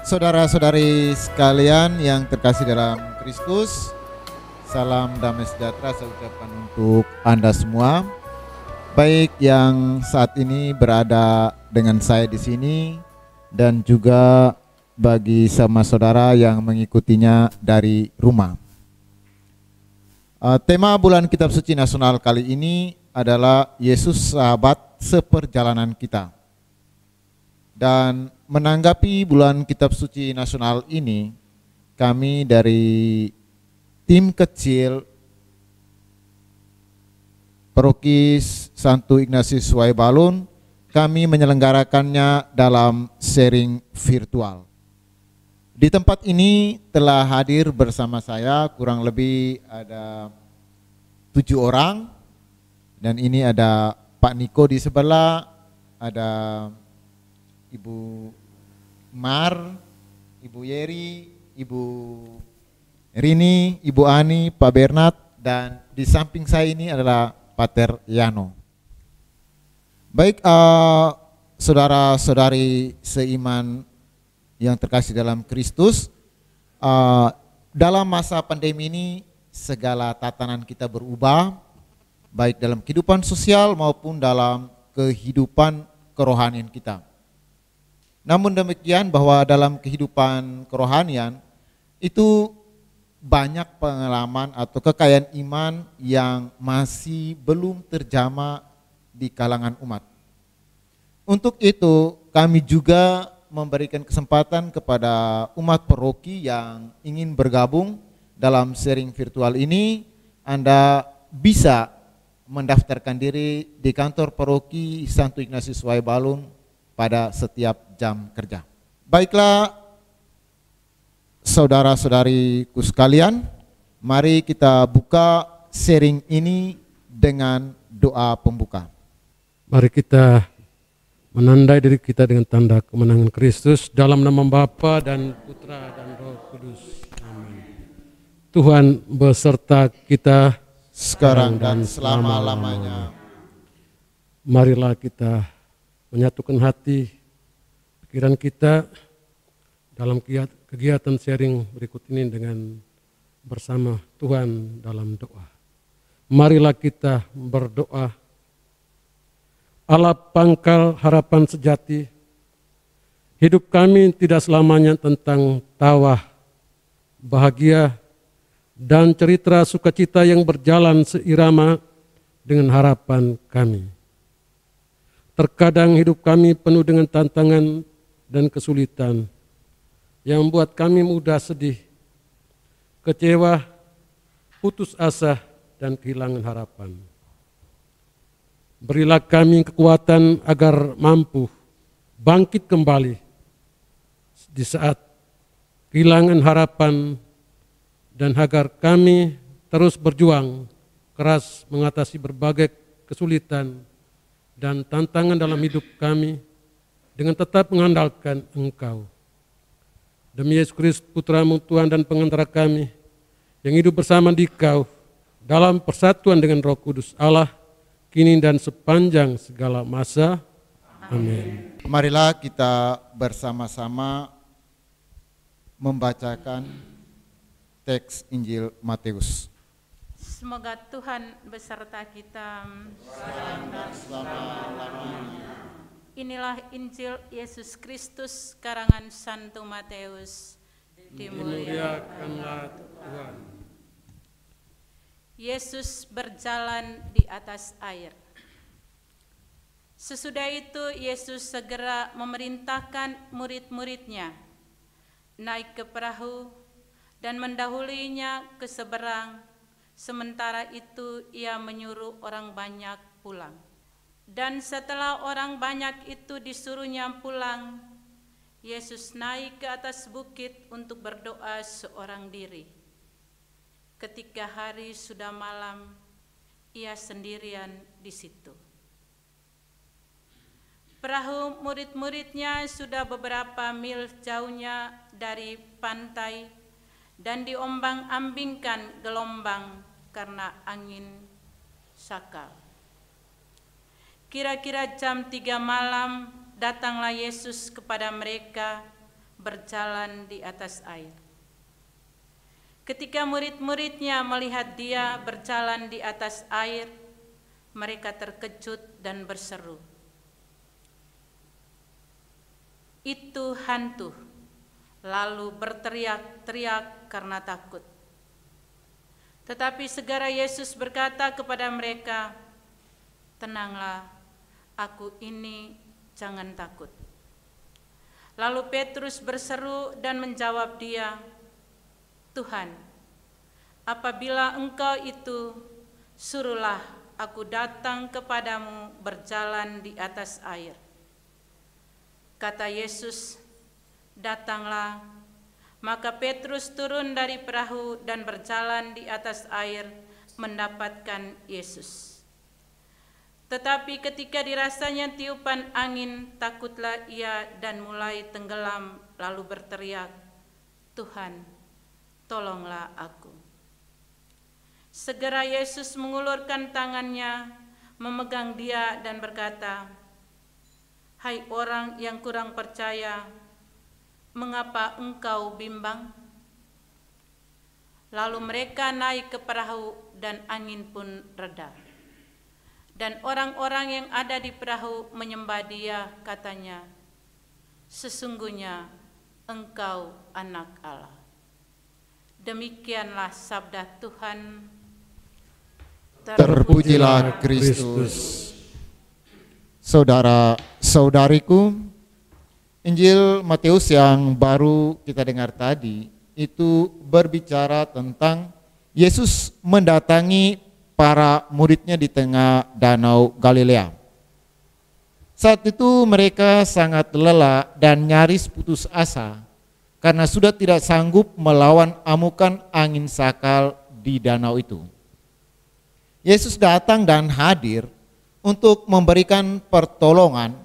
Saudara-saudari sekalian yang terkasih dalam Kristus, salam damai sejahtera saya ucapkan untuk Anda semua, baik yang saat ini berada dengan saya di sini dan juga bagi sama saudara yang mengikutinya dari rumah. Tema bulan Kitab Suci Nasional kali ini adalah Yesus sahabat seperjalanan kita. Dan menanggapi bulan Kitab Suci Nasional ini, kami dari tim kecil Paroki Santo Ignatius Waibalun, kami menyelenggarakannya dalam sharing virtual. Di tempat ini telah hadir bersama saya kurang lebih ada 7 orang, dan ini ada Pak Niko di sebelah, ada Ibu Mar, Ibu Yeri, Ibu Rini, Ibu Ani, Pak Bernard, dan di samping saya ini adalah Pater Yano. Baik, saudara-saudari seiman yang terkasih dalam Kristus, dalam masa pandemi ini segala tatanan kita berubah, baik dalam kehidupan sosial maupun dalam kehidupan kerohanian kita. Namun demikian bahwa dalam kehidupan kerohanian itu banyak pengalaman atau kekayaan iman yang masih belum terjamah di kalangan umat. Untuk itu kami juga memberikan kesempatan kepada umat paroki yang ingin bergabung dalam sharing virtual ini. Anda bisa mendaftarkan diri di kantor paroki Santo Ignatius Waibalun pada setiap jam kerja. Baiklah saudara-saudariku sekalian, mari kita buka sharing ini dengan doa pembuka. Mari kita menandai diri kita dengan tanda kemenangan Kristus dalam nama Bapa dan Putra dan Roh Kudus. Amin. Tuhan beserta kita sekarang dan selama-lamanya. Marilah kita menyatukan hati, pikiran kita dalam kegiatan sharing berikut ini dengan bersama Tuhan dalam doa. Marilah kita berdoa. Allah pangkal harapan sejati, hidup kami tidak selamanya tentang tawa, bahagia, dan cerita sukacita yang berjalan seirama dengan harapan kami. Terkadang hidup kami penuh dengan tantangan dan kesulitan yang membuat kami mudah sedih, kecewa, putus asa, dan kehilangan harapan. Berilah kami kekuatan agar mampu bangkit kembali di saat kehilangan harapan, dan agar kami terus berjuang keras mengatasi berbagai kesulitan dan tantangan dalam hidup kami dengan tetap mengandalkan Engkau. Demi Yesus Kristus Putra-Mu Tuhan dan pengantara kami yang hidup bersama Dikau dalam persatuan dengan Roh Kudus Allah, kini dan sepanjang segala masa. Amin. Marilah kita bersama-sama membacakan teks Injil Matius. Semoga Tuhan beserta kita. Inilah Injil Yesus Kristus karangan Santo Matius. Dimuliakanlah Tuhan. Yesus berjalan di atas air. Sesudah itu Yesus segera memerintahkan murid-muridnya naik ke perahu dan mendahulinya ke seberang. Sementara itu ia menyuruh orang banyak pulang. Dan setelah orang banyak itu disuruhnya pulang, Yesus naik ke atas bukit untuk berdoa seorang diri. Ketika hari sudah malam, ia sendirian di situ. Perahu murid-muridnya sudah beberapa mil jauhnya dari pantai dan diombang-ambingkan gelombang karena angin sakal. Kira-kira jam 3 malam datanglah Yesus kepada mereka berjalan di atas air. Ketika murid-muridnya melihat dia berjalan di atas air, mereka terkejut dan berseru, "Itu hantu!" Lalu berteriak-teriak karena takut. Tetapi segera Yesus berkata kepada mereka, "Tenanglah, aku ini, jangan takut." Lalu Petrus berseru dan menjawab dia, "Tuhan, apabila Engkau itu, suruhlah aku datang kepadamu berjalan di atas air." Kata Yesus, "Datanglah." Maka Petrus turun dari perahu dan berjalan di atas air mendapatkan Yesus. Tetapi ketika dirasanya tiupan angin, takutlah ia dan mulai tenggelam, lalu berteriak, "Tuhan, tolonglah aku." Segera Yesus mengulurkan tangannya, memegang dia dan berkata, "Hai orang yang kurang percaya, mengapa engkau bimbang?" Lalu mereka naik ke perahu dan angin pun reda. Dan orang-orang yang ada di perahu menyembah dia, katanya, "Sesungguhnya engkau anak Allah." Demikianlah sabda Tuhan. Terpujilah Kristus. Saudara-saudariku, Injil Matius yang baru kita dengar tadi itu berbicara tentang Yesus mendatangi para muridnya di tengah danau Galilea. Saat itu mereka sangat lelah dan nyaris putus asa karena sudah tidak sanggup melawan amukan angin sakal di danau itu. Yesus datang dan hadir untuk memberikan pertolongan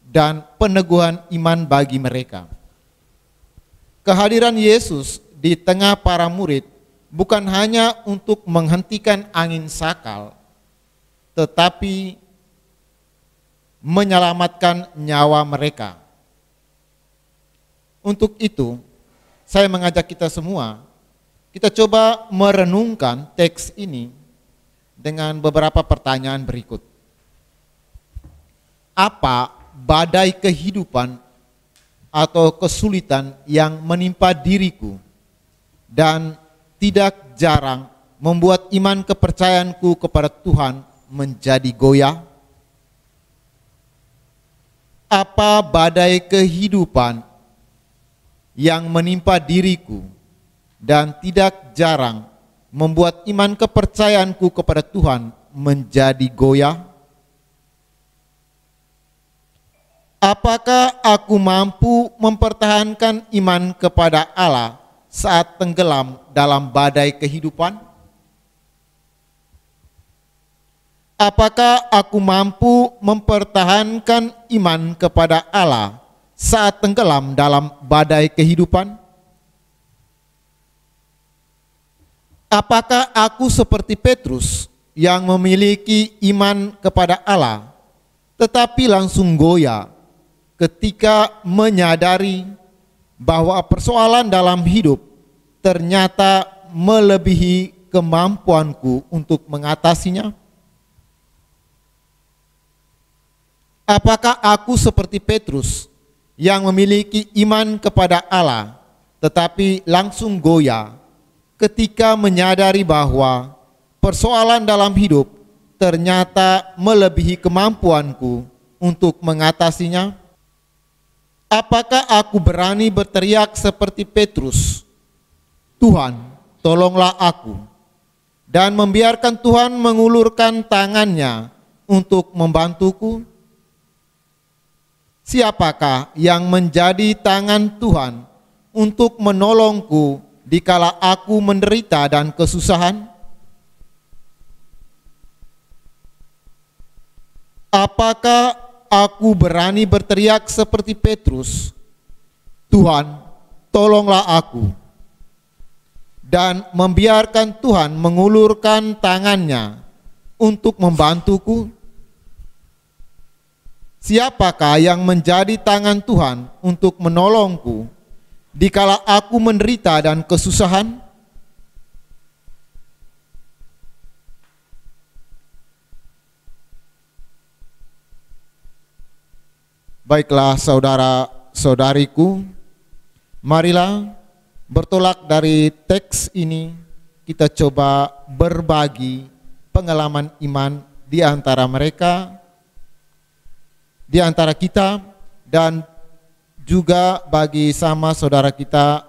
dan peneguhan iman bagi mereka. Kehadiran Yesus di tengah para murid bukan hanya untuk menghentikan angin sakal, tetapi menyelamatkan nyawa mereka. Untuk itu, saya mengajak kita semua, kita coba merenungkan teks ini dengan beberapa pertanyaan berikut. Apa badai kehidupan atau kesulitan yang menimpa diriku dan tidak jarang membuat iman kepercayaanku kepada Tuhan menjadi goyah? Apa badai kehidupan yang menimpa diriku dan tidak jarang membuat iman kepercayaanku kepada Tuhan menjadi goyah? Apakah aku mampu mempertahankan iman kepada Allah saat tenggelam dalam badai kehidupan? Apakah aku mampu mempertahankan iman kepada Allah saat tenggelam dalam badai kehidupan? Apakah aku seperti Petrus yang memiliki iman kepada Allah tetapi langsung goyah ketika menyadari bahwa persoalan dalam hidup ternyata melebihi kemampuanku untuk mengatasinya? Apakah aku seperti Petrus yang memiliki iman kepada Allah tetapi langsung goyah ketika menyadari bahwa persoalan dalam hidup ternyata melebihi kemampuanku untuk mengatasinya? Apakah aku berani berteriak seperti Petrus, "Tuhan, tolonglah aku," dan membiarkan Tuhan mengulurkan tangannya untuk membantuku? Siapakah yang menjadi tangan Tuhan untuk menolongku dikala aku menderita dan kesusahan? Apakah aku berani berteriak seperti Petrus, "Tuhan, tolonglah aku," dan membiarkan Tuhan mengulurkan tangannya untuk membantuku? Siapakah yang menjadi tangan Tuhan untuk menolongku dikala aku menderita dan kesusahan? Baiklah saudara-saudariku, marilah bertolak dari teks ini kita coba berbagi pengalaman iman di antara mereka, di antara kita, dan juga bagi sama saudara kita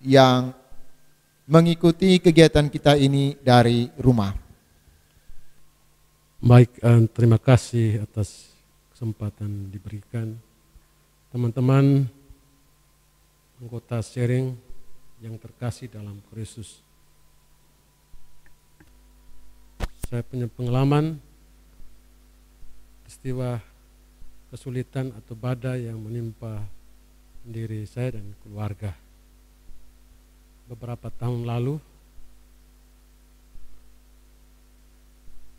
yang mengikuti kegiatan kita ini dari rumah. Baik, terima kasih atas kesempatan diberikan. Teman-teman anggota sharing yang terkasih dalam Kristus. Saya punya pengalaman peristiwa kesulitan atau badai yang menimpa diri saya dan keluarga. Beberapa tahun lalu,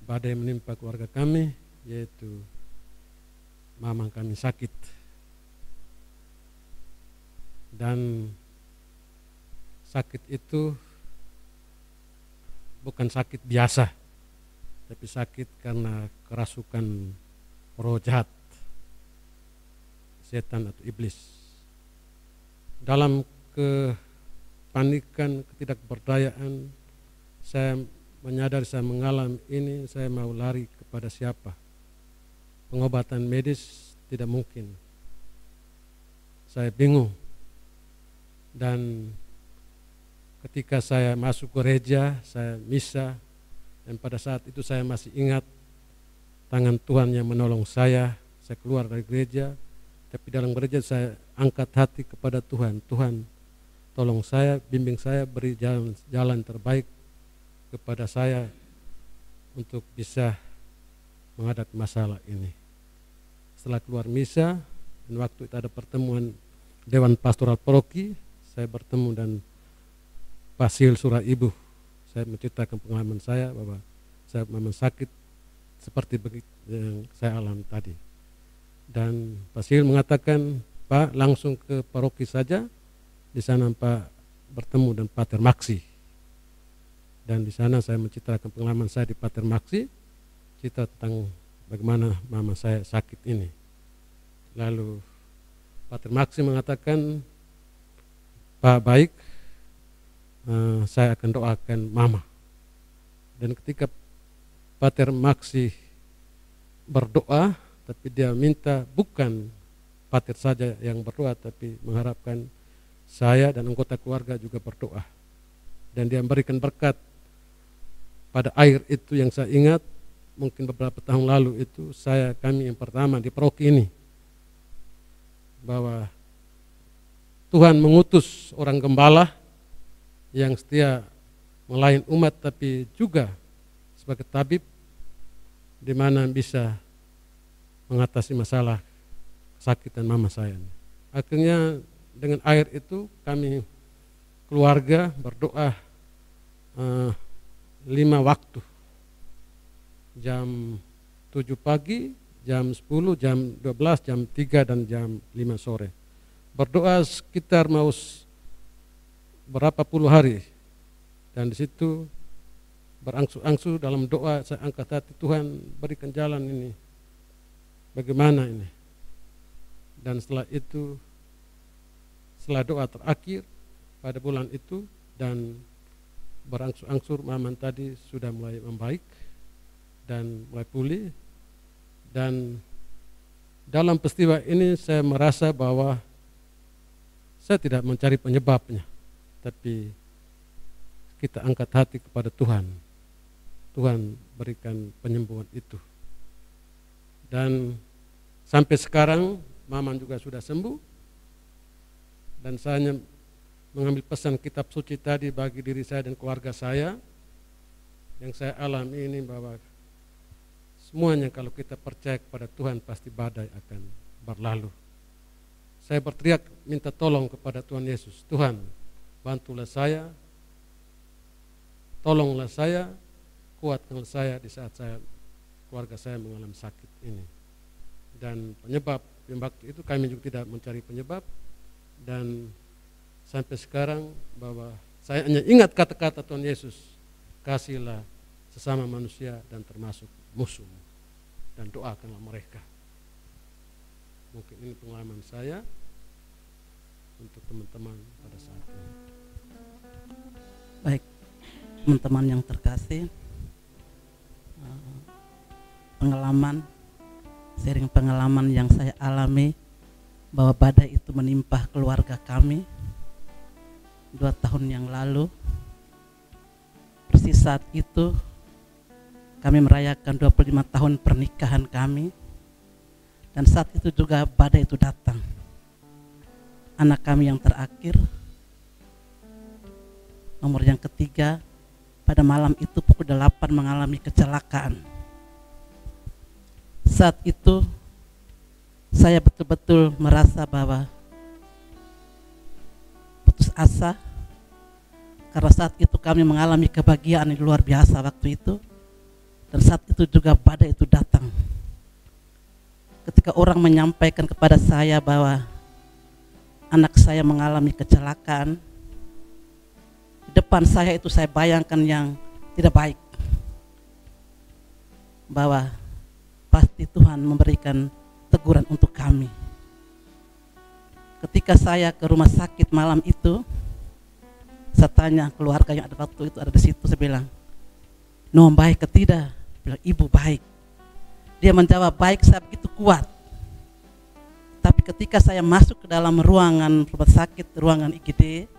badai menimpa keluarga kami, yaitu mama kami sakit. Dan sakit itu bukan sakit biasa, tapi sakit karena kerasukan roh jahat, setan atau iblis. Dalam kepanikan, ketidakberdayaan, saya menyadari saya mengalami ini, saya mau lari kepada siapa? Pengobatan medis tidak mungkin. Saya bingung. Dan ketika saya masuk gereja, saya misa, dan pada saat itu saya masih ingat tangan Tuhan yang menolong saya. Saya keluar dari gereja, tapi dalam gereja saya angkat hati kepada Tuhan. Tuhan, tolong saya, bimbing saya, beri jalan terbaik kepada saya untuk bisa menghadapi masalah ini. Setelah keluar misa, dan waktu itu ada pertemuan Dewan Pastoral Paroki, saya bertemu dan Pasil Surah Ibu. Saya menceritakan pengalaman saya bahwa saya memang sakit seperti yang saya alami tadi. Dan Pasil mengatakan, Pak, langsung ke paroki saja. Di sana Pak bertemu dan Pater Maksi. Dan di sana saya menceritakan pengalaman saya di Pater Maksi, cerita tentang bagaimana mama saya sakit ini. Lalu Pater Maksi mengatakan, Pak, baik, saya akan doakan mama. Dan ketika Pater Maksi berdoa, tapi dia minta bukan Pater saja yang berdoa, tapi mengharapkan saya dan anggota keluarga juga berdoa. Dan dia memberikan berkat pada air itu yang saya ingat, mungkin beberapa tahun lalu itu kami yang pertama di paroki ini, bahwa Tuhan mengutus orang gembala yang setia melayani umat, tapi juga sebagai tabib di mana bisa mengatasi masalah kesakitan mama saya. Akhirnya dengan air itu kami keluarga berdoa 5 waktu. Jam 7 pagi, jam 10, jam 12, jam 3, dan jam 5 sore. Berdoa sekitar mau berapa puluh hari. Dan di situ berangsur-angsur dalam doa saya angkat hati, Tuhan berikan jalan ini. Bagaimana ini? Dan setelah itu, setelah doa terakhir pada bulan itu, dan berangsur-angsur maman tadi sudah mulai membaik dan mulai pulih. Dan dalam peristiwa ini saya merasa bahwa saya tidak mencari penyebabnya, tapi kita angkat hati kepada Tuhan. Tuhan berikan penyembuhan itu. Dan sampai sekarang maman juga sudah sembuh. Dan saya hanya mengambil pesan kitab suci tadi bagi diri saya dan keluarga saya. Yang saya alami ini bahwa semuanya kalau kita percaya kepada Tuhan pasti badai akan berlalu. Saya berteriak minta tolong kepada Tuhan Yesus. Tuhan, bantulah saya, tolonglah saya, kuatkanlah saya di saat keluarga saya mengalami sakit ini. Dan penyebab waktu itu kami juga tidak mencari penyebab, dan sampai sekarang bahwa saya hanya ingat kata-kata Tuhan Yesus, kasihlah sesama manusia dan termasuk musuh, dan doakanlah mereka. Mungkin ini pengalaman saya untuk teman-teman pada saat ini. Baik, teman-teman yang terkasih, sharing pengalaman yang saya alami bahwa badai itu menimpa keluarga kami 2 tahun yang lalu. Persis saat itu kami merayakan 25 tahun pernikahan kami, dan saat itu juga badai itu datang. Anak kami yang terakhir, nomor yang ketiga, pada malam itu pukul 8 mengalami kecelakaan. Saat itu saya betul-betul merasa bahwa putus asa, karena saat itu kami mengalami kebahagiaan yang luar biasa waktu itu, dan saat itu juga badai itu datang. Ketika orang menyampaikan kepada saya bahwa anak saya mengalami kecelakaan, di depan saya itu saya bayangkan yang tidak baik, bahwa pasti Tuhan memberikan teguran untuk kami. Ketika saya ke rumah sakit malam itu, saya tanya keluarga yang ada waktu itu ada di situ, saya bilang, "No, baik ke tidak?" Bilang, "Ibu baik." Dia menjawab, "Baik, saya begitu kuat." Tapi ketika saya masuk ke dalam ruangan rumah sakit, ruangan IGD,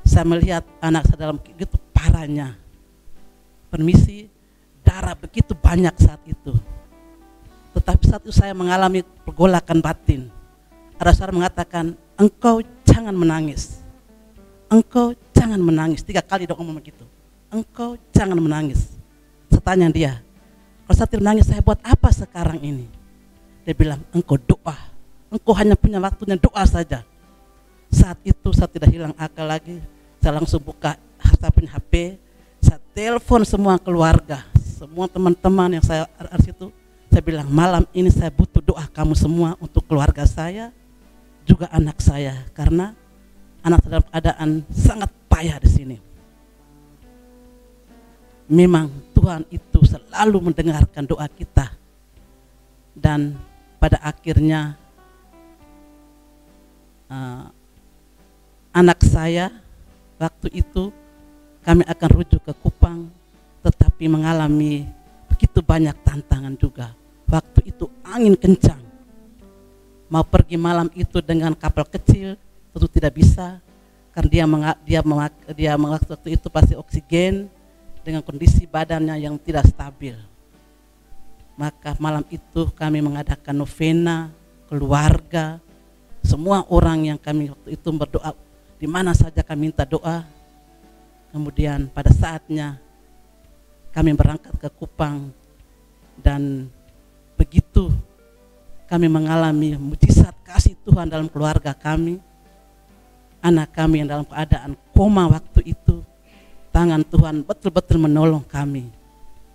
saya melihat anak saya dalam begitu parahnya. Permisi, darah begitu banyak saat itu. Tetapi saat itu saya mengalami pergolakan batin. Ada suara mengatakan, "Engkau jangan menangis. Engkau jangan menangis." 3 kali doa ngomong begitu. "Engkau jangan menangis." Saya tanya dia, "Kalau saya tidak menangis, saya buat apa sekarang ini?" Dia bilang, "Engkau doa. Engkau hanya punya waktunya doa saja." Saat itu saya tidak hilang akal lagi. Saya langsung buka saya punya HP. Saya telepon semua keluarga, semua teman-teman yang saya ada di situ. Saya bilang, "Malam ini saya butuh doa kamu semua untuk keluarga saya, juga anak saya, karena anak dalam keadaan sangat payah di sini." Memang Tuhan itu selalu mendengarkan doa kita, dan pada akhirnya anak saya waktu itu kami akan rujuk ke Kupang, tetapi mengalami begitu banyak tantangan juga. Waktu itu angin kencang, mau pergi malam itu dengan kapal kecil tentu tidak bisa, karena dia waktu itu pasti oksigen dengan kondisi badannya yang tidak stabil. Maka malam itu kami mengadakan novena, keluarga, semua orang yang kami waktu itu berdoa, di mana saja kami minta doa. Kemudian pada saatnya kami berangkat ke Kupang, dan begitu kami mengalami mujizat kasih Tuhan dalam keluarga kami. Anak kami yang dalam keadaan koma waktu itu, tangan Tuhan betul-betul menolong kami.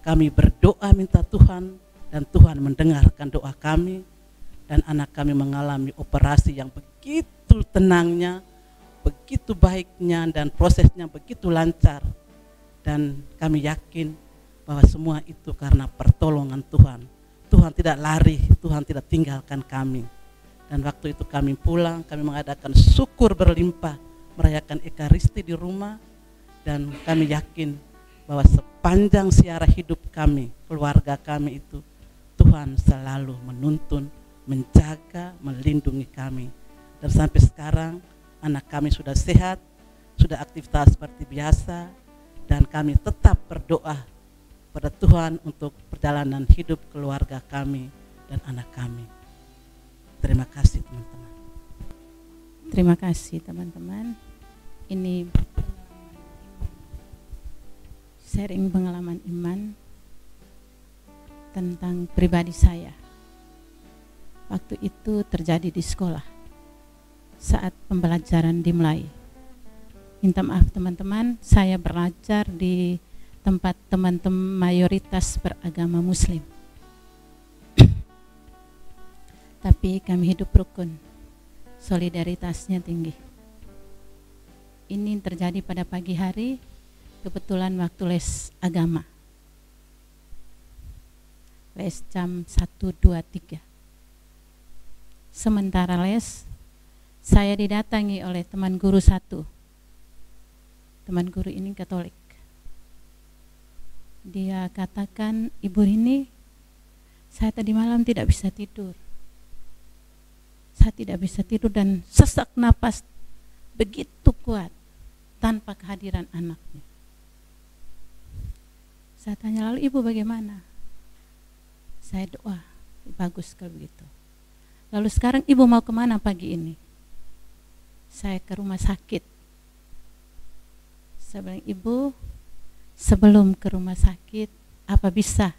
Kami berdoa minta Tuhan, dan Tuhan mendengarkan doa kami, dan anak kami mengalami operasi yang begitu tenangnya, begitu baiknya, dan prosesnya begitu lancar. Dan kami yakin bahwa semua itu karena pertolongan Tuhan. Tuhan tidak lari, Tuhan tidak tinggalkan kami. Dan waktu itu kami pulang, kami mengadakan syukur berlimpah, merayakan Ekaristi di rumah, dan kami yakin bahwa sepanjang siara hidup kami, keluarga kami itu, Tuhan selalu menuntun, menjaga, melindungi kami. Dan sampai sekarang anak kami sudah sehat, sudah aktivitas seperti biasa, dan kami tetap berdoa pada Tuhan untuk perjalanan hidup keluarga kami dan anak kami. Terima kasih teman-teman. Terima kasih teman-teman. Ini sharing pengalaman iman tentang pribadi saya. Waktu itu terjadi di sekolah saat pembelajaran dimulai. Minta maaf teman-teman, saya belajar di tempat teman-teman mayoritas beragama Muslim. tapi kami hidup rukun, solidaritasnya tinggi. Ini terjadi pada pagi hari, kebetulan waktu les agama. Les jam 1, 2, 3. Sementara les, saya didatangi oleh teman guru satu. Teman guru ini Katolik. Dia katakan, Ibu Rini, saya tadi malam tidak bisa tidur. Saya tidak bisa tidur dan sesak napas begitu kuat tanpa kehadiran anaknya. Saya tanya, lalu ibu bagaimana? Saya doa, bagus kalau begitu. Lalu sekarang ibu mau kemana pagi ini? Saya ke rumah sakit. Saya bilang, ibu sebelum ke rumah sakit, apa bisa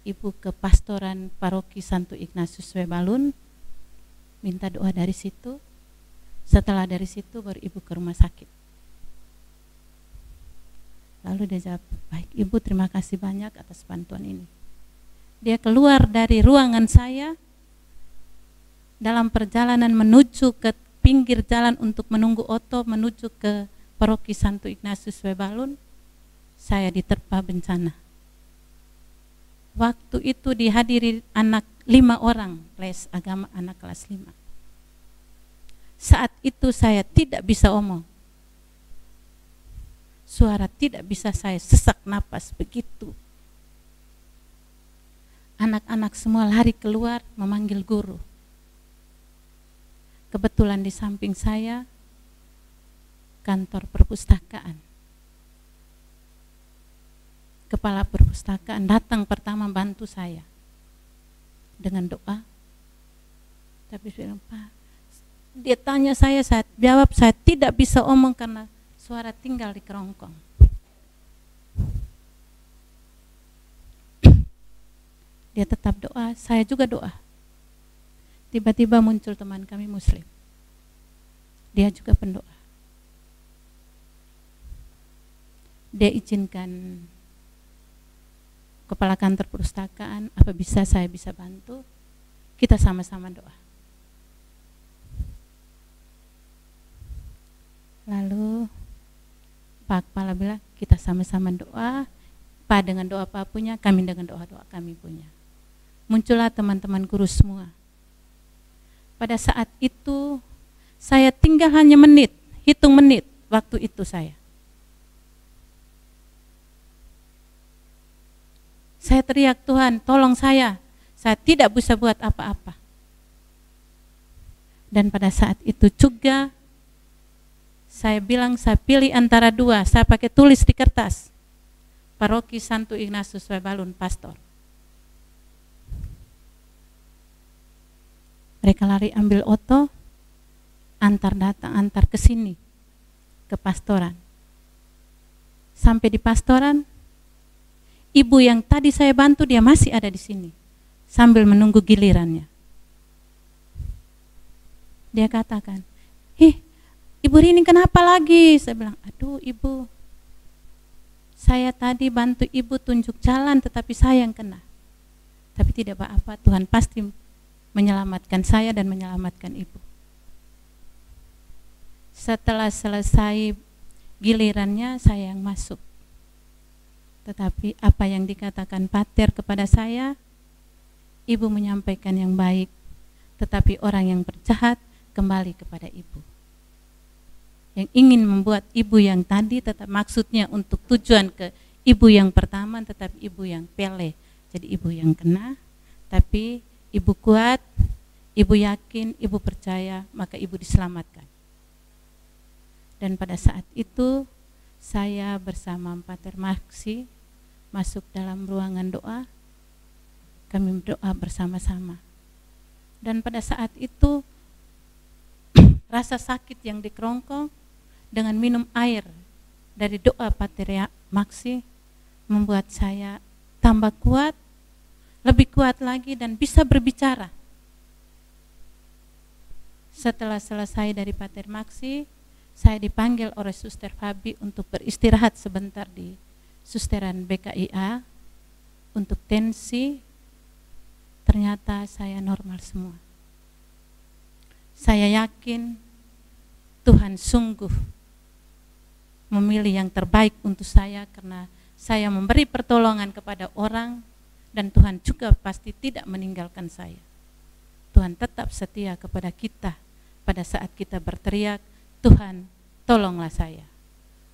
ibu ke pastoran paroki Santo Ignatius Webalun, minta doa dari situ. Setelah dari situ baru ibu ke rumah sakit. Lalu dia jawab, baik ibu, terima kasih banyak atas bantuan ini. Dia keluar dari ruangan saya, dalam perjalanan menuju ke pinggir jalan untuk menunggu oto menuju ke paroki Santo Ignatius Webalun, saya diterpa bencana. Waktu itu dihadiri anak 5 orang les agama, anak kelas 5. Saat itu saya tidak bisa omong. Suara tidak bisa, saya sesak napas begitu. Anak-anak semua lari keluar memanggil guru. Kebetulan di samping saya kantor perpustakaan. Kepala perpustakaan datang pertama bantu saya dengan doa. Tapi saya bilang, Pak, dia tanya saya jawab, saya tidak bisa omong karena suara tinggal di kerongkong. Dia tetap doa, saya juga doa. Tiba-tiba muncul teman kami Muslim. Dia juga pendoa. Dia izinkan kepala kantor perpustakaan, apa bisa saya bisa bantu? Kita sama-sama doa. Lalu Pak Kepala bilang, kita sama-sama doa, Pak dengan doa Pak punya, kami dengan doa-doa kami punya. Muncullah teman-teman guru semua. Pada saat itu, saya tinggal hanya menit, hitung menit waktu itu saya. Saya teriak, Tuhan tolong saya tidak bisa buat apa-apa. Dan pada saat itu juga, saya bilang saya pilih antara dua, saya pakai tulis di kertas. Paroki Santo Ignatius Webalun, pastor. Mereka lari ambil oto, antar datang, antar ke sini, ke pastoran. Sampai di pastoran, ibu yang tadi saya bantu dia masih ada di sini, sambil menunggu gilirannya. Dia katakan, Ibu Rini kenapa lagi? Saya bilang, aduh ibu, saya tadi bantu ibu tunjuk jalan tetapi saya yang kena. Tapi tidak apa-apa, Tuhan pasti menyelamatkan saya dan menyelamatkan ibu. Setelah selesai gilirannya saya yang masuk. Tetapi apa yang dikatakan pater kepada saya, ibu menyampaikan yang baik, tetapi orang yang berjahat kembali kepada ibu. Yang ingin membuat ibu yang tadi tetap maksudnya untuk tujuan ke ibu yang pertama, tetapi ibu yang pele. Jadi ibu yang kena, tapi ibu kuat, ibu yakin, ibu percaya, maka ibu diselamatkan. Dan pada saat itu saya bersama Pater Maksi masuk dalam ruangan doa, kami berdoa bersama-sama. Dan pada saat itu rasa sakit yang di kerongkong dengan minum air dari doa Pater Maksi membuat saya tambah kuat, lebih kuat lagi dan bisa berbicara. Setelah selesai dari Pater Maksi, saya dipanggil oleh Suster Fabi untuk beristirahat sebentar di susteran BKIA untuk tensi. Ternyata saya normal semua. Saya yakin Tuhan sungguh memilih yang terbaik untuk saya, karena saya memberi pertolongan kepada orang dan Tuhan juga pasti tidak meninggalkan saya. Tuhan tetap setia kepada kita pada saat kita berteriak, Tuhan tolonglah saya.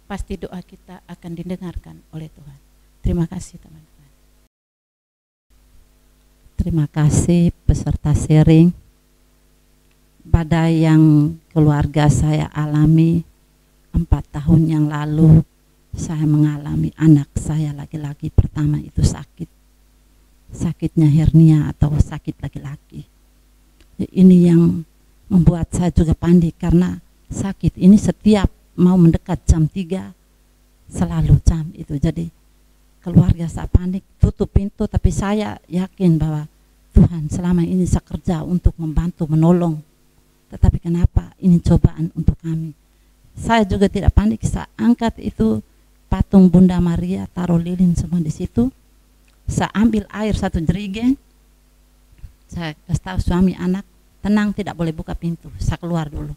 Pasti doa kita akan didengarkan oleh Tuhan. Terima kasih teman-teman. Terima kasih peserta sharing. Badai yang keluarga saya alami 4 tahun yang lalu, saya mengalami anak saya laki-laki pertama itu sakit. Sakitnya hernia atau sakit laki-laki. Ini yang membuat saya juga panik, karena sakit ini setiap mau mendekat jam 3 selalu jam itu. Jadi keluarga saya panik, tutup pintu, tapi saya yakin bahwa Tuhan selama ini saya kerja untuk membantu, menolong. Tetapi kenapa ini cobaan untuk kami? Saya juga tidak panik, saya angkat itu patung Bunda Maria, taruh lilin semua di situ. Saya ambil air 1 jerigen, saya kasih tahu suami anak, tenang, tidak boleh buka pintu, saya keluar dulu.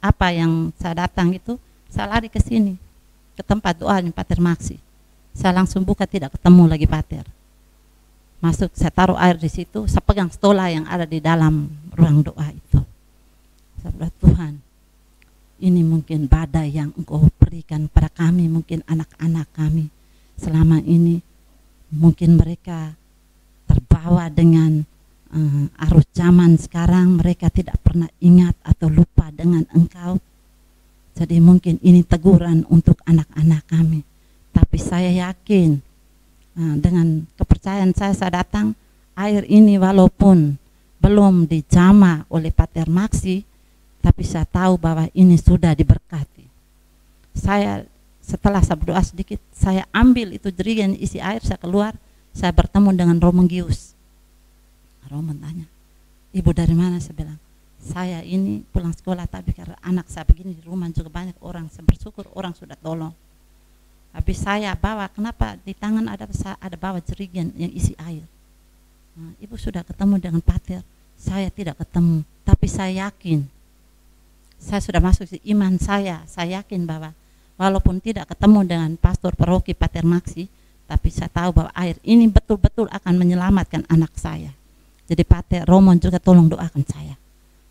Apa yang saya datang itu, saya lari ke sini, ke tempat doanya Pater Maksi. Saya langsung buka, tidak ketemu lagi Pater. Masuk, saya taruh air di situ, saya pegang stola yang ada di dalam ruang doa itu. Saya bilang, Tuhan, ini mungkin badai yang Engkau berikan pada kami, mungkin anak-anak kami selama ini, mungkin mereka terbawa dengan arus zaman sekarang, mereka tidak pernah ingat atau lupa dengan Engkau. Jadi mungkin ini teguran untuk anak-anak kami. Tapi saya yakin dengan kepercayaan saya datang, air ini walaupun belum dijama oleh Pater Maksi, tapi saya tahu bahwa ini sudah diberkati. Saya setelah saya berdoa sedikit, saya ambil itu jerigen isi air, saya keluar, saya bertemu dengan Romo Gius. Romo tanya, Ibu dari mana? Saya bilang, saya ini pulang sekolah, tapi karena anak saya begini di rumah juga banyak orang, saya bersyukur orang sudah tolong. Habis saya bawa, kenapa di tangan ada bawa jerigen yang isi air. Nah, Ibu sudah ketemu dengan Pater, saya tidak ketemu, tapi saya yakin, saya sudah masuk di iman saya yakin bahwa walaupun tidak ketemu dengan pastor paroki Pater Maksi, tapi saya tahu bahwa air ini betul-betul akan menyelamatkan anak saya. Jadi Pater Romo juga tolong doakan saya.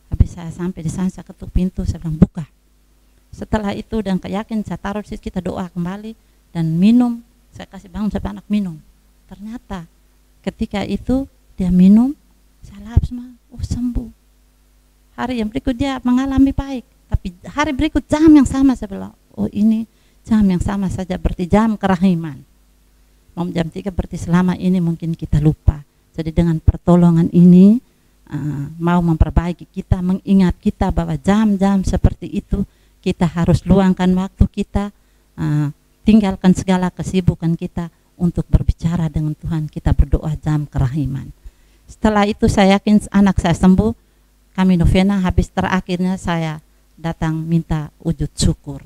Habis saya sampai di sana, saya ketuk pintu, saya bilang buka. Setelah itu dan keyakin saya taruh di situ, kita doa kembali dan minum. Saya kasih bangun sampai anak minum. Ternyata ketika itu dia minum, saya lap semua, oh sembuh. Hari yang berikut dia mengalami baik, tapi hari berikut jam yang sama saya bilang, oh ini jam yang sama saja, berarti jam kerahiman. Mau jam 3 berarti selama ini mungkin kita lupa. Jadi dengan pertolongan ini mau memperbaiki kita, mengingat kita bahwa jam-jam seperti itu kita harus luangkan waktu kita, tinggalkan segala kesibukan kita untuk berbicara dengan Tuhan, kita berdoa jam kerahiman. Setelah itu saya yakin anak saya sembuh, kami novena, habis terakhirnya saya datang minta wujud syukur.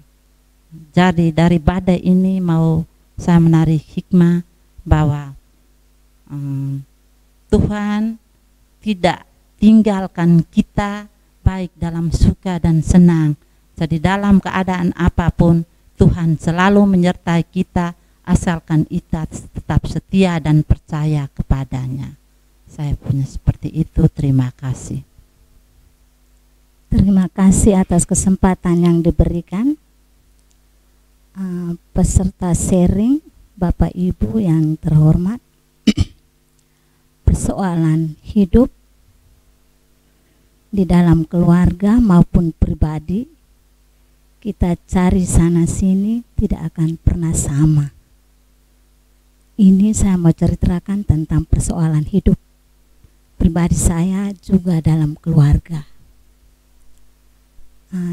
Jadi dari badai ini mau saya menarik hikmah bahwa Tuhan tidak tinggalkan kita baik dalam suka dan senang. Jadi dalam keadaan apapun Tuhan selalu menyertai kita asalkan kita tetap setia dan percaya kepadanya. Saya punya seperti itu, terima kasih. Terima kasih atas kesempatan yang diberikan. Peserta sharing, Bapak Ibu yang terhormat, persoalan hidup di dalam keluarga maupun pribadi, kita cari sana sini tidak akan pernah sama. Ini saya mau ceritakan tentang persoalan hidup pribadi saya juga dalam keluarga.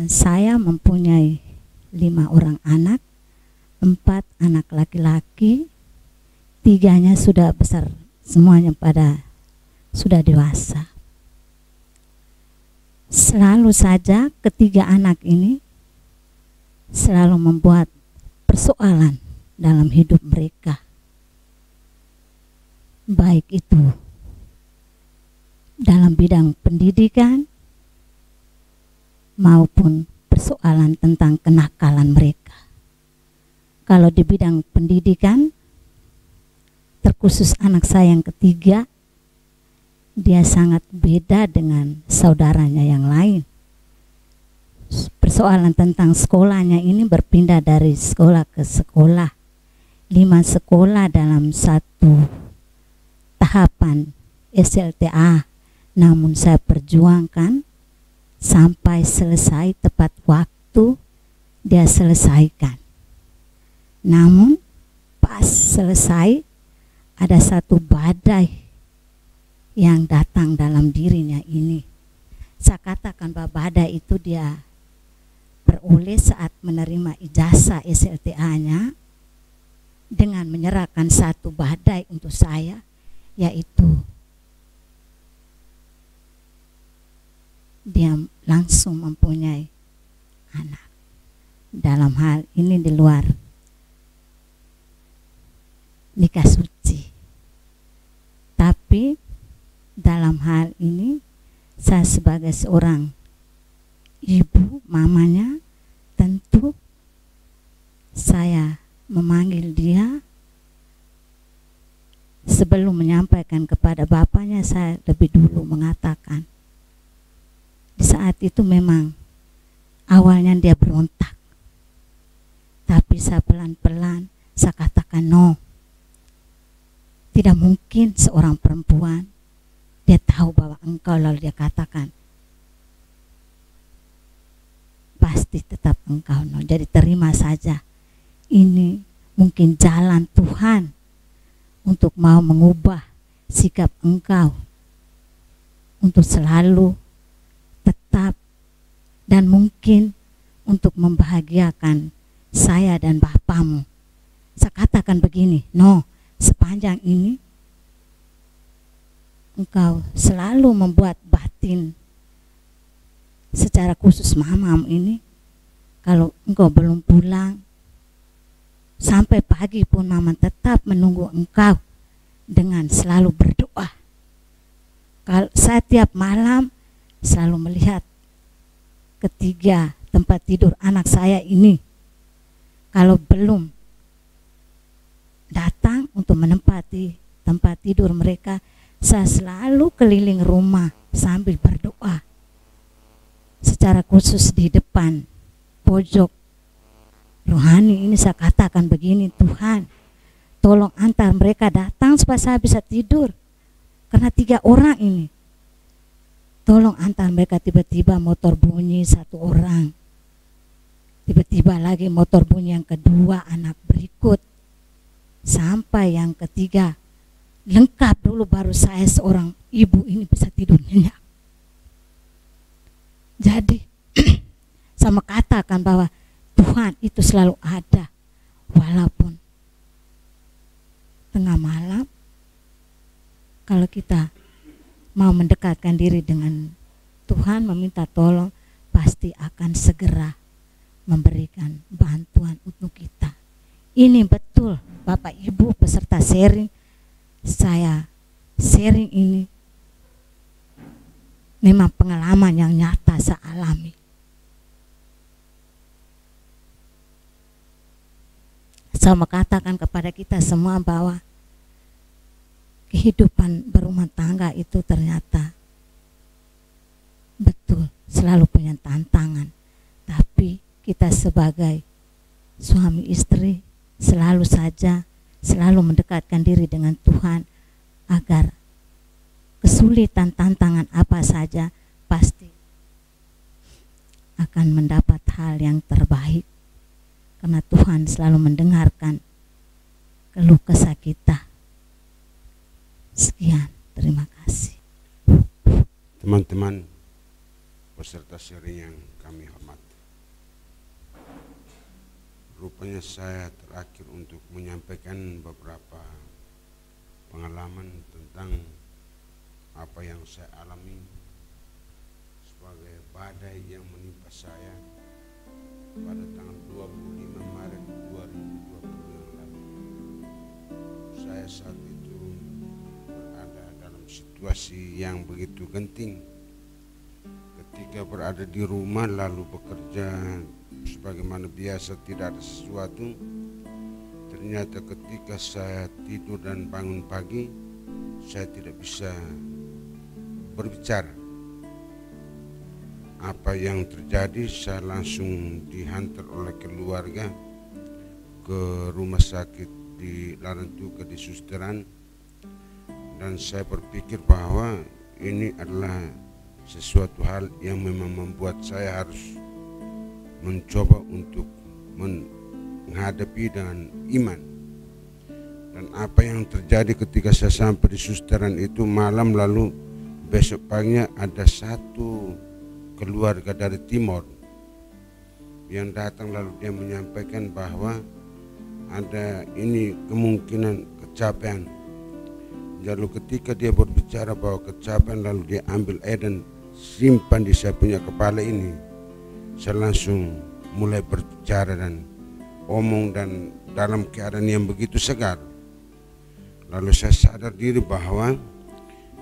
Saya mempunyai 5 orang anak, 4 anak laki-laki, 3-nya sudah besar, semuanya pada sudah dewasa. Selalu saja ketiga anak ini selalu membuat persoalan dalam hidup mereka. Baik itu dalam bidang pendidikan, maupun persoalan tentang kenakalan mereka. Kalau di bidang pendidikan, terkhusus anak saya yang ketiga, dia sangat beda dengan saudaranya yang lain. Persoalan tentang sekolahnya ini berpindah dari sekolah ke sekolah, 5 sekolah dalam satu tahapan SLTA, namun saya perjuangkan sampai selesai tepat waktu dia selesaikan. Namun pas selesai ada satu badai yang datang dalam dirinya ini. Saya katakan bahwa badai itu dia peroleh saat menerima ijazah SLTA-nya dengan menyerahkan satu badai untuk saya, yaitu dia langsung mempunyai anak. Dalam hal ini di luar nikah suci. Tapi dalam hal ini saya sebagai seorang ibu, mamanya, tentu saya memanggil dia. Sebelum menyampaikan kepada bapaknya, saya lebih dulu mengatakan, di saat itu memang awalnya dia berontak, tapi saya pelan-pelan saya katakan, no, tidak mungkin seorang perempuan dia tahu bahwa engkau, lalu dia katakan pasti tetap engkau, no. Jadi terima saja, ini mungkin jalan Tuhan untuk mau mengubah sikap engkau untuk selalu tetap dan mungkin untuk membahagiakan saya dan bapamu. Saya katakan begini, no, sepanjang ini engkau selalu membuat batin secara khusus mamamu ini, kalau engkau belum pulang sampai pagi pun mama tetap menunggu engkau dengan selalu berdoa. Kalau saya tiap malam selalu melihat ketiga tempat tidur anak saya ini, kalau belum datang untuk menempati tempat tidur mereka, saya selalu keliling rumah sambil berdoa. Secara khusus di depan pojok rohani ini saya katakan begini, Tuhan tolong antar mereka datang supaya saya bisa tidur, karena 3 orang ini. Tolong antar mereka. Tiba-tiba motor bunyi 1 orang, tiba-tiba lagi motor bunyi yang kedua, anak berikut, sampai yang ketiga. Lengkap dulu baru saya seorang ibu ini bisa tidur nyenyak. Jadi sama katakan bahwa Tuhan itu selalu ada, walaupun tengah malam kalau kita mau mendekatkan diri dengan Tuhan, meminta tolong, pasti akan segera memberikan bantuan untuk kita. Ini betul Bapak Ibu peserta sharing, saya sharing ini memang pengalaman yang nyata saya alami. Saya mau katakan kepada kita semua bahwa kehidupan berumah tangga itu ternyata betul selalu punya tantangan, tapi kita sebagai suami istri selalu mendekatkan diri dengan Tuhan agar kesulitan, tantangan apa saja pasti akan mendapat hal yang terbaik, karena Tuhan selalu mendengarkan keluh kesah kita. Sekian, terima kasih. Teman-teman peserta sharing yang kami hormati, rupanya saya terakhir untuk menyampaikan beberapa pengalaman tentang apa yang saya alami sebagai badai yang menimpa saya pada tanggal 25 Maret 2020 yang lalu. Saya saat itu berada dalam situasi yang begitu genting ketika berada di rumah lalu bekerja sebagaimana biasa tidak ada sesuatu, ternyata ketika saya tidur dan bangun pagi, saya tidak bisa berbicara. Apa yang terjadi, saya langsung dihantar oleh keluarga ke rumah sakit di Larantuka di Susteran, dan saya berpikir bahwa ini adalah sesuatu hal yang memang membuat saya harus mencoba untuk menghadapi dengan iman. Dan apa yang terjadi ketika saya sampai di Susteran itu malam, lalu besok paginya ada satu keluarga dari Timor yang datang, lalu dia menyampaikan bahwa ada ini kemungkinan kecapean. Lalu ketika dia berbicara bahwa kecapean, lalu dia ambil air dan simpan di saya punya kepala ini, saya langsung mulai berbicara dan omong dan dalam keadaan yang begitu segar. Lalu saya sadar diri bahwa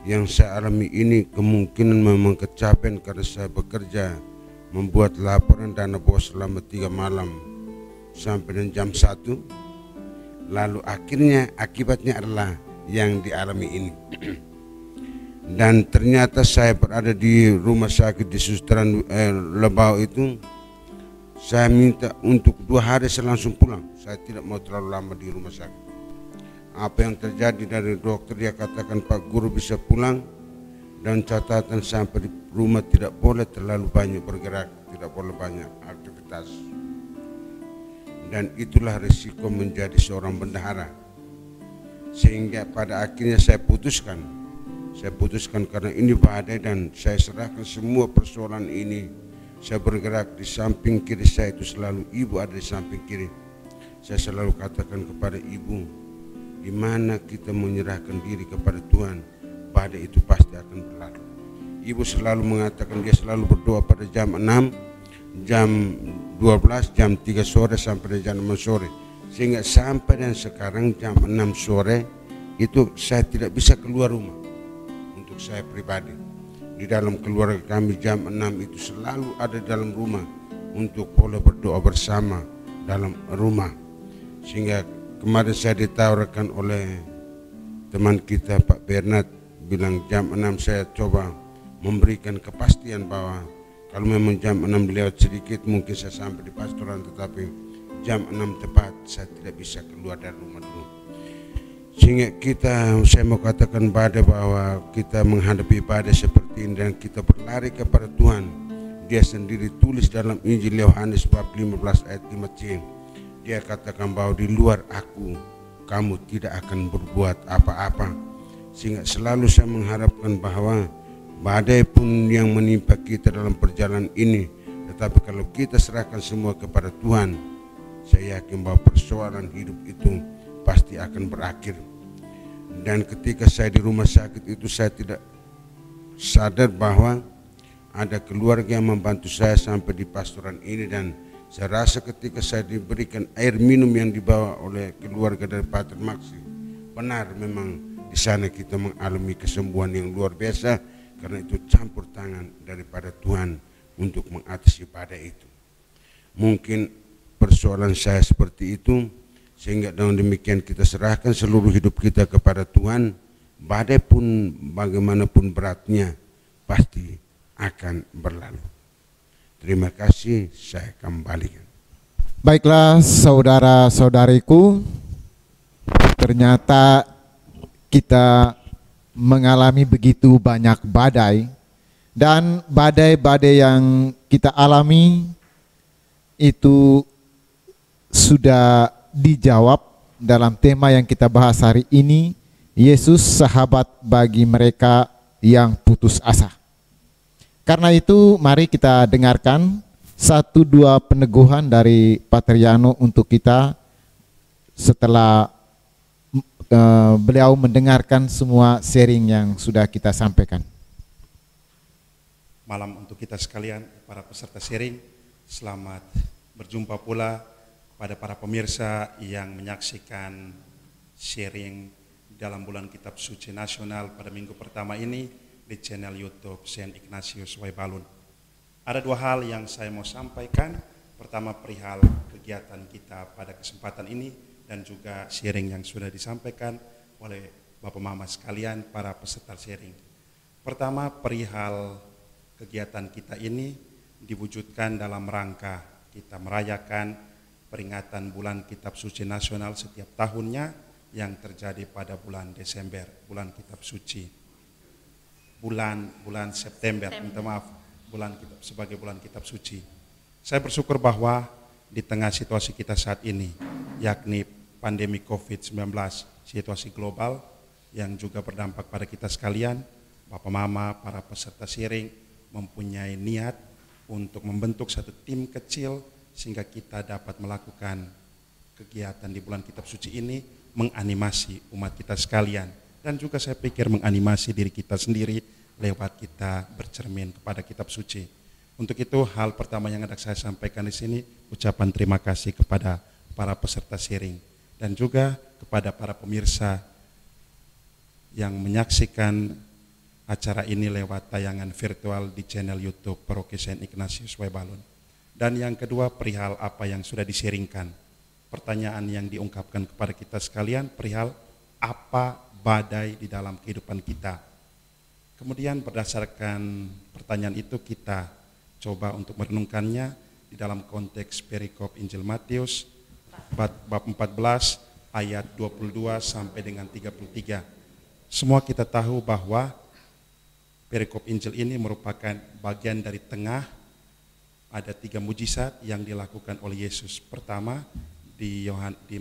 yang saya alami ini kemungkinan memang kecapean karena saya bekerja membuat laporan dana bos selama 3 malam sampai dengan jam 1. Lalu akhirnya akibatnya adalah yang dialami ini. Dan ternyata saya berada di rumah sakit di Susteran Lebau itu, saya minta untuk 2 hari saya langsung pulang. Saya tidak mau terlalu lama di rumah sakit. Apa yang terjadi dari dokter, dia katakan Pak Guru bisa pulang, dan catatan sampai di rumah tidak boleh terlalu banyak bergerak, tidak boleh banyak aktivitas. Dan itulah risiko menjadi seorang bendahara. Sehingga pada akhirnya saya putuskan karena ini badai dan saya serahkan semua persoalan ini. Saya bergerak di samping kiri saya itu selalu ibu ada di samping kiri. Saya selalu katakan kepada ibu, di mana kita menyerahkan diri kepada Tuhan, badai itu pasti akan berlalu. Ibu selalu mengatakan dia selalu berdoa pada jam 6, jam 12, jam 3 sore sampai jam 6 sore. Sehingga sampai dan sekarang jam 6 sore itu saya tidak bisa keluar rumah. Untuk saya pribadi, di dalam keluarga kami jam 6 itu selalu ada dalam rumah untuk boleh berdoa bersama dalam rumah. Sehingga kemarin saya ditawarkan oleh teman kita Pak Bernard, bilang jam 6 saya coba memberikan kepastian bahwa kalau memang jam 6 lewat sedikit mungkin saya sampai di pastoran, tetapi jam 6 tepat saya tidak bisa keluar dari rumah dulu. Sehingga saya mau katakan badai bahwa kita menghadapi badai seperti ini dan kita berlari kepada Tuhan. Dia sendiri tulis dalam Injil Yohanes bab 15 ayat 5c. Dia katakan bahwa di luar aku kamu tidak akan berbuat apa-apa. Sehingga selalu saya mengharapkan bahwa badai pun yang menimpa kita dalam perjalanan ini, tetapi kalau kita serahkan semua kepada Tuhan, saya yakin bahwa persoalan hidup itu pasti akan berakhir. Dan ketika saya di rumah sakit itu, saya tidak sadar bahwa ada keluarga yang membantu saya sampai di pastoran ini, dan saya rasa ketika saya diberikan air minum yang dibawa oleh keluarga dari Pater Maksi, benar memang di sana kita mengalami kesembuhan yang luar biasa, karena itu campur tangan daripada Tuhan untuk mengatasi badai itu. Mungkin persoalan saya seperti itu, sehingga dengan demikian kita serahkan seluruh hidup kita kepada Tuhan. Badai pun bagaimanapun beratnya pasti akan berlalu. Terima kasih, saya kembalikan. Baiklah saudara-saudariku, ternyata kita mengalami begitu banyak badai, dan badai-badai yang kita alami itu sudah dijawab dalam tema yang kita bahas hari ini, Yesus sahabat bagi mereka yang putus asa. Karena itu mari kita dengarkan 1-2 peneguhan dari Pater Yano untuk kita setelah beliau mendengarkan semua sharing yang sudah kita sampaikan. Malam untuk kita sekalian, para peserta sharing, selamat berjumpa pula pada para pemirsa yang menyaksikan sharing dalam bulan Kitab Suci Nasional pada minggu pertama ini di channel YouTube Saint Ignatius Waibalun. Ada dua hal yang saya mau sampaikan. Pertama, perihal kegiatan kita pada kesempatan ini dan juga sharing yang sudah disampaikan oleh Bapak Mama sekalian, para peserta sharing. Pertama, perihal kegiatan kita ini diwujudkan dalam rangka kita merayakan peringatan Bulan Kitab Suci Nasional setiap tahunnya yang terjadi pada bulan Desember, bulan Kitab Suci. Bulan September, minta maaf, sebagai bulan Kitab Suci. Saya bersyukur bahwa di tengah situasi kita saat ini, yakni pandemi COVID-19, situasi global yang juga berdampak pada kita sekalian, Bapak Mama, para peserta sharing mempunyai niat untuk membentuk satu tim kecil sehingga kita dapat melakukan kegiatan di bulan Kitab Suci ini, menganimasi umat kita sekalian, dan juga saya pikir menganimasi diri kita sendiri lewat kita bercermin kepada Kitab Suci. Untuk itu, hal pertama yang hendak saya sampaikan di sini, ucapan terima kasih kepada para peserta sharing dan juga kepada para pemirsa yang menyaksikan acara ini lewat tayangan virtual di channel YouTube Paroki Saint Ignatius Webalon. Dan yang kedua, perihal apa yang sudah di-sharingkan. Pertanyaan yang diungkapkan kepada kita sekalian, perihal apa badai di dalam kehidupan kita. Kemudian berdasarkan pertanyaan itu kita coba untuk merenungkannya di dalam konteks perikop Injil Matius bab 14 ayat 22 sampai dengan 33. Semua kita tahu bahwa perikop Injil ini merupakan bagian dari tengah ada 3 mujizat yang dilakukan oleh Yesus. Pertama di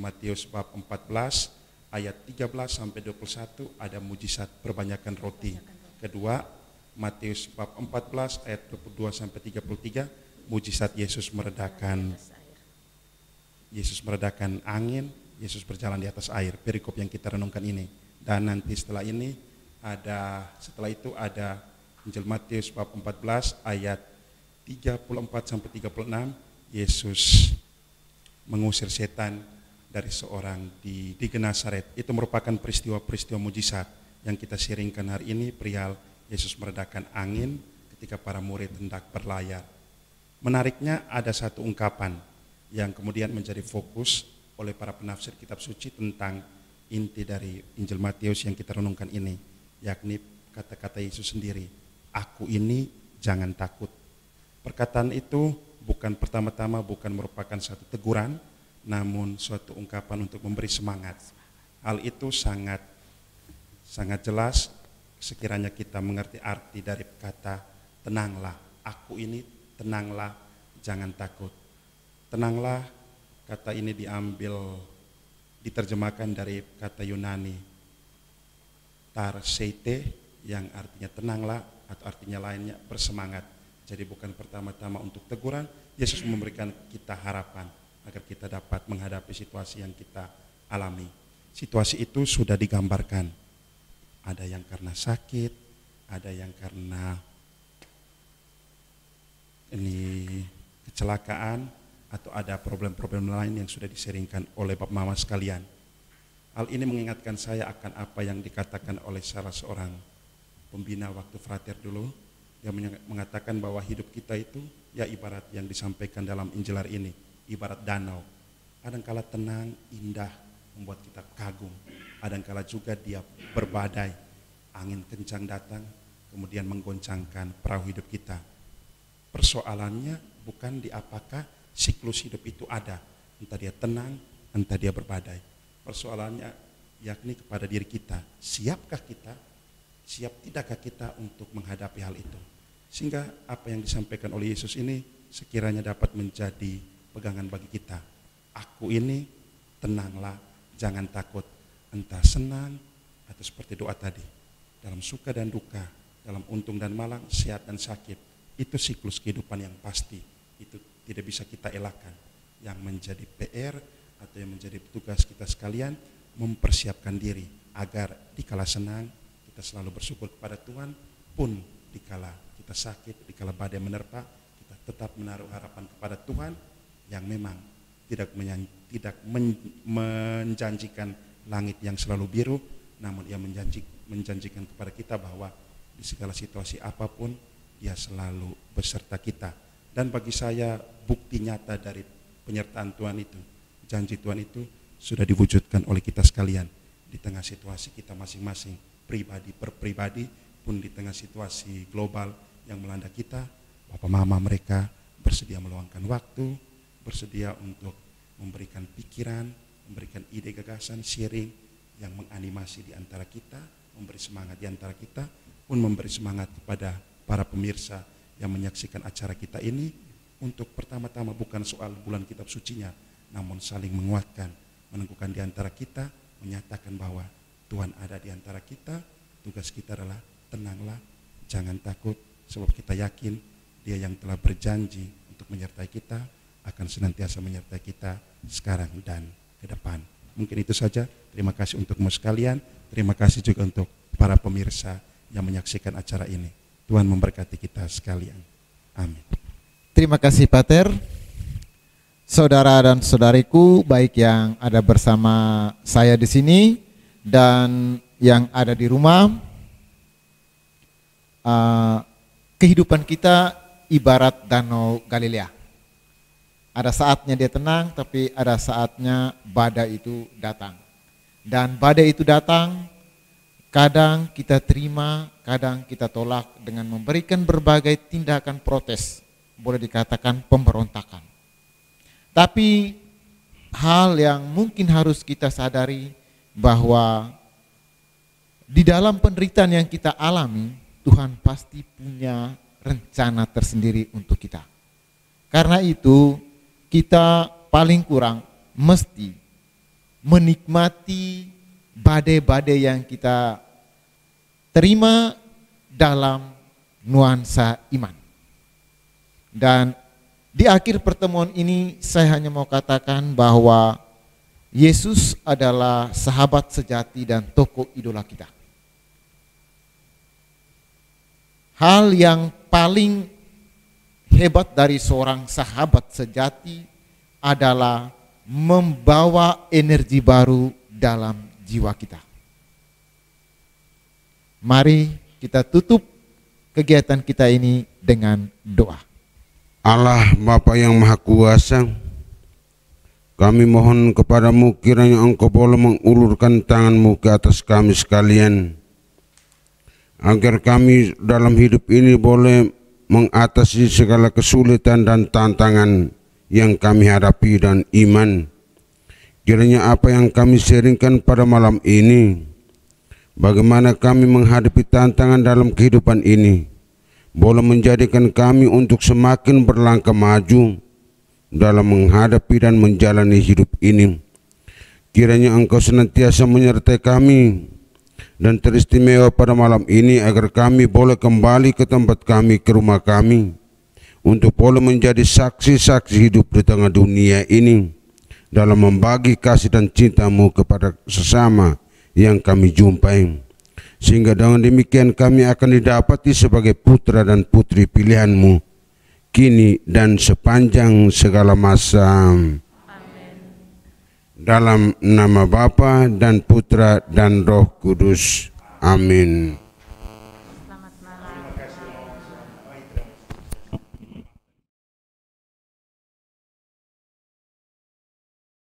Matius bab 14 ayat 13 sampai 21 ada mujizat perbanyakan roti. Kedua, Matius bab 14 ayat 22 sampai 33, mujizat Yesus meredakan angin, Yesus berjalan di atas air, perikop yang kita renungkan ini. Dan nanti setelah itu ada Injil Matius bab 14 ayat 34 sampai 36, Yesus mengusir setan dari seorang di Genasaret. Itu merupakan peristiwa-peristiwa mujizat yang kita sharingkan hari ini, perihal Yesus meredakan angin ketika para murid hendak berlayar. Menariknya ada satu ungkapan yang kemudian menjadi fokus oleh para penafsir kitab suci tentang inti dari Injil Matius yang kita renungkan ini, yakni kata-kata Yesus sendiri, "Aku ini, jangan takut." Perkataan itu bukan merupakan satu teguran, namun suatu ungkapan untuk memberi semangat. Hal itu sangat jelas sekiranya kita mengerti arti dari kata tenanglah. Aku ini, tenanglah, jangan takut. Tenanglah, kata ini diterjemahkan dari kata Yunani tarseite yang artinya tenanglah, atau artinya lainnya bersemangat. Jadi bukan pertama-tama untuk teguran, Yesus memberikan kita harapan agar kita dapat menghadapi situasi yang kita alami. Situasi itu sudah digambarkan. Ada yang karena sakit, ada yang karena kecelakaan, atau ada problem-problem lain yang sudah diseringkan oleh Bapak Mama sekalian. Hal ini mengingatkan saya akan apa yang dikatakan oleh salah seorang pembina waktu frater dulu, yang mengatakan bahwa hidup kita itu ya ibarat yang disampaikan dalam Injil hari ini, ibarat danau. Kadangkala tenang, indah, membuat kita kagum. Kadangkala juga dia berbadai, angin kencang datang, kemudian menggoncangkan perahu hidup kita. Persoalannya bukan di apakah siklus hidup itu ada, entah dia tenang, entah dia berbadai. Persoalannya yakni kepada diri kita, siap tidakkah kita untuk menghadapi hal itu. Sehingga apa yang disampaikan oleh Yesus ini sekiranya dapat menjadi pegangan bagi kita. Aku ini, tenanglah, jangan takut. Entah senang atau seperti doa tadi, dalam suka dan duka, dalam untung dan malang, sehat dan sakit, itu siklus kehidupan yang pasti, itu tidak bisa kita elakkan. Yang menjadi PR atau yang menjadi tugas kita sekalian, mempersiapkan diri agar dikala senang kita selalu bersyukur kepada Tuhan, pun dikala kita sakit, dikala badai menerpa, kita tetap menaruh harapan kepada Tuhan yang memang tidak menjanjikan langit yang selalu biru, namun ia menjanjikan kepada kita bahwa di segala situasi apapun Dia selalu beserta kita. Dan bagi saya bukti nyata dari penyertaan Tuhan itu, janji Tuhan itu sudah diwujudkan oleh kita sekalian di tengah situasi kita masing-masing, pribadi per pribadi pun di tengah situasi global yang melanda kita. Bapak mama mereka bersedia meluangkan waktu, bersedia untuk memberikan pikiran, memberikan ide gagasan, sharing yang menganimasi di antara kita, memberi semangat di antara kita, pun memberi semangat kepada para pemirsa yang menyaksikan acara kita ini untuk pertama-tama bukan soal bulan kitab sucinya, namun saling menguatkan, meneguhkan di antara kita, menyatakan bahwa Tuhan ada di antara kita. Tugas kita adalah tenanglah, jangan takut, sebab kita yakin Dia yang telah berjanji untuk menyertai kita akan senantiasa menyertai kita sekarang dan ke depan. Mungkin itu saja. Terima kasih untuk semua sekalian. Terima kasih juga untuk para pemirsa yang menyaksikan acara ini. Tuhan memberkati kita sekalian. Amin. Terima kasih Pater. Saudara dan saudariku, baik yang ada bersama saya di sini dan yang ada di rumah, kehidupan kita ibarat danau Galilea. Ada saatnya dia tenang, tapi ada saatnya badai itu datang. Dan badai itu datang, kadang kita terima, kadang kita tolak dengan memberikan berbagai tindakan protes, boleh dikatakan pemberontakan. Tapi hal yang mungkin harus kita sadari bahwa di dalam penderitaan yang kita alami, Tuhan pasti punya rencana tersendiri untuk kita. Karena itu kita paling kurang mesti menikmati badai-badai yang kita terima dalam nuansa iman. Dan di akhir pertemuan ini saya hanya mau katakan bahwa Yesus adalah sahabat sejati dan tokoh idola kita. Hal yang paling hebat dari seorang sahabat sejati adalah membawa energi baru dalam jiwa kita. Mari kita tutup kegiatan kita ini dengan doa. Allah Bapa yang Maha Kuasa, kami mohon kepadamu kiranya Engkau boleh mengulurkan tangan-Mu ke atas kami sekalian, agar kami dalam hidup ini boleh mengatasi segala kesulitan dan tantangan yang kami hadapi dan iman. Kiranya apa yang kami sharingkan pada malam ini, bagaimana kami menghadapi tantangan dalam kehidupan ini, boleh menjadikan kami untuk semakin berlangkah maju dalam menghadapi dan menjalani hidup ini. Kiranya Engkau senantiasa menyertai kami dan teristimewa pada malam ini agar kami boleh kembali ke tempat kami, ke rumah kami, untuk boleh menjadi saksi-saksi hidup di tengah dunia ini dalam membagi kasih dan cinta-Mu kepada sesama yang kami jumpai, sehingga dengan demikian kami akan didapati sebagai putra dan putri pilihan-Mu kini dan sepanjang segala masa. Dalam nama Bapa dan Putra dan Roh Kudus. Amin.